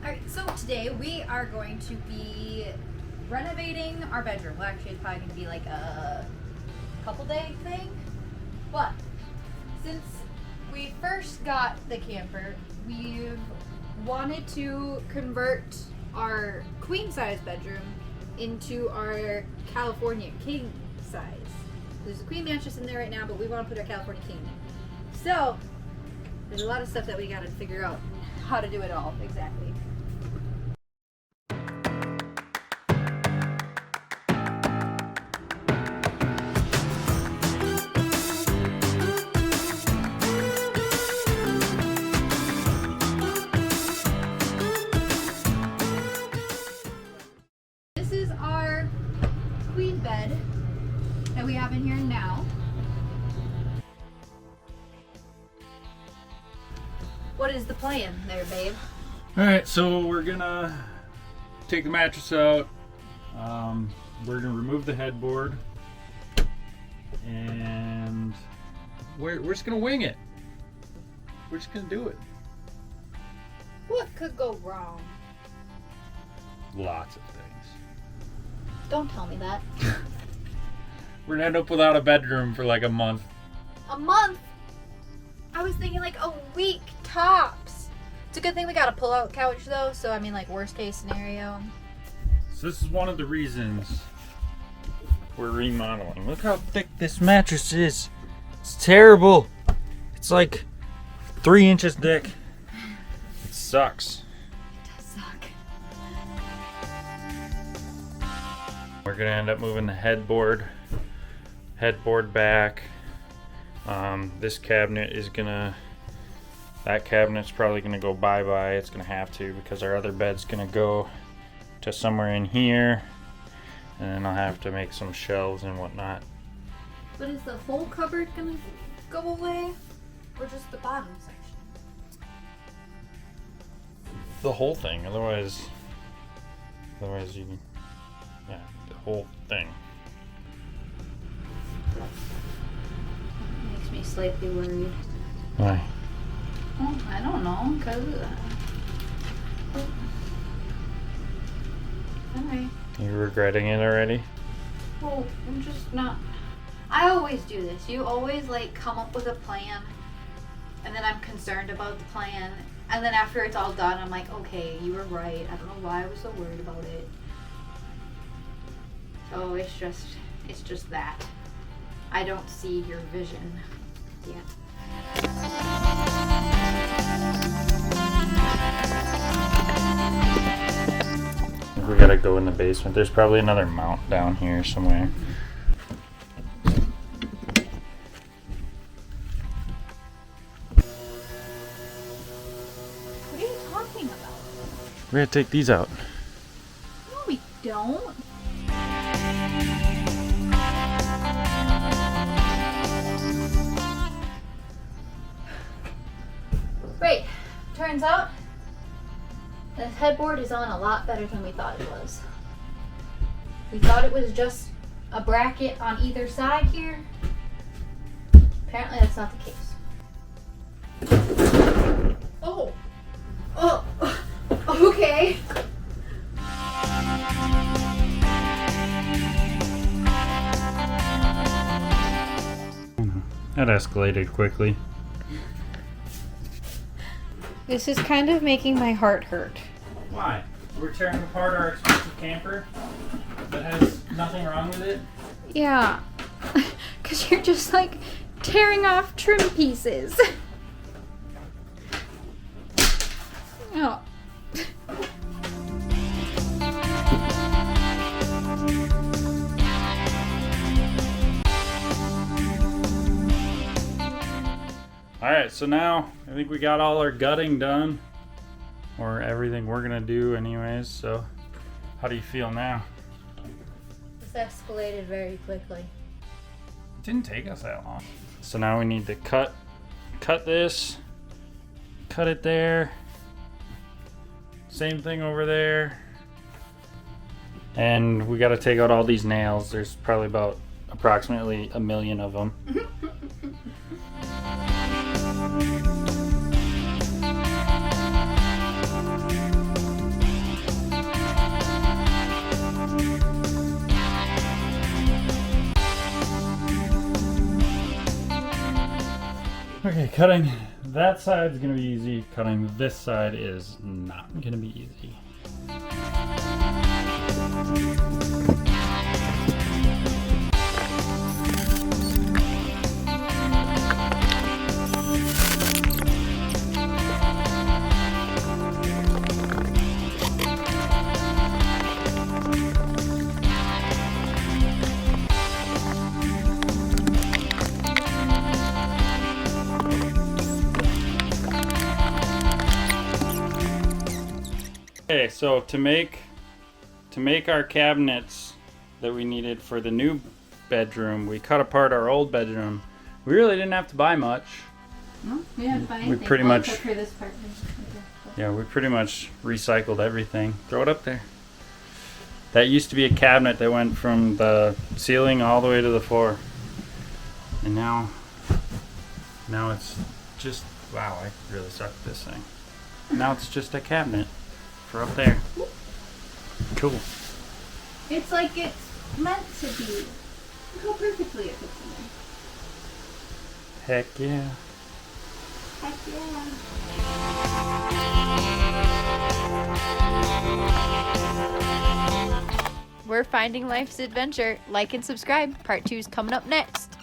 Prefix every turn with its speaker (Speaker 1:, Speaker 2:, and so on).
Speaker 1: Alright, so today we are going to be renovating our bedroom. Well, actually, it's probably going to be like a couple day thing. But since we first got the camper, we've wanted to convert our queen size bedroom into our California king size. There's a queen mattress in there right now, but we want to put our California king in. So there's a lot of stuff that we got to figure out how to do it all exactly. This is our queen bed that we have in here now. What is the plan there, babe?
Speaker 2: Alright, so we're gonna take the mattress out. We're gonna remove the headboard. And we're just gonna wing it. We're just gonna do it.
Speaker 1: What could go wrong?
Speaker 2: Lots of things.
Speaker 1: Don't tell me that.
Speaker 2: We're gonna end up without a bedroom for like a month.
Speaker 1: A month? I was thinking like a week tops. It's a good thing we got a pull-out couch though, so I mean like worst case scenario.
Speaker 2: So this is one of the reasons we're remodeling. Look how thick this mattress is. It's terrible. It's like 3 inches thick. It sucks.
Speaker 1: It does suck.
Speaker 2: We're gonna end up moving the headboard back. This cabinet is that cabinet's probably gonna go bye-bye. It's gonna have to, because our other bed's gonna go to somewhere in here, and then I'll have to make some shelves and whatnot.
Speaker 1: But is the whole cupboard gonna go away, or just the bottom section?
Speaker 2: The whole thing, otherwise you, yeah, the whole thing.
Speaker 1: Makes me slightly worried.
Speaker 2: Why?
Speaker 1: Well, I don't know, cause. Alright.
Speaker 2: You regretting it already?
Speaker 1: Well, I'm just not. I always do this. You always like come up with a plan, and then I'm concerned about the plan, and then after it's all done, I'm like, okay, you were right. I don't know why I was so worried about it. So it's just that I don't see your vision yet.
Speaker 2: We gotta go in the basement. There's probably another mount down here somewhere.
Speaker 1: What are you talking about?
Speaker 2: We gotta take these out.
Speaker 1: No, we don't. Wait, turns out the headboard is on a lot better than we thought it was. We thought it was just a bracket on either side here. Apparently that's not the case. Oh. Oh. Okay.
Speaker 2: That escalated quickly.
Speaker 1: This is kind of making my heart hurt.
Speaker 2: Why? We're tearing apart our expensive camper that has nothing wrong with it?
Speaker 1: Yeah. Because you're just like tearing off trim pieces. Oh.
Speaker 2: Alright, so now I think we got all our gutting done. Or everything we're gonna do anyways, so how do you feel now?
Speaker 1: This escalated very quickly.
Speaker 2: It didn't take us that long. So now we need to cut this, cut it there, same thing over there, and we got to take out all these nails. There's probably about approximately 1 million of them. Cutting that side is gonna be easy. Cutting this side is not gonna be easy. Okay, so to make our cabinets that we needed for the new bedroom, we cut apart our old bedroom. We really didn't have to buy much.
Speaker 1: No, we didn't have to buy anything.
Speaker 2: We pretty much,
Speaker 1: except for this part.
Speaker 2: yeah, we pretty much recycled everything. Throw it up there. That used to be a cabinet that went from the ceiling all the way to the floor, and now it's just, wow, I really suck at this thing. Now it's just a cabinet for up there. Cool.
Speaker 1: It's like it's meant to be. Look how perfectly it fits in there.
Speaker 2: Heck yeah.
Speaker 1: Heck yeah. We're finding life's adventure. Like and subscribe. Part 2's coming up next.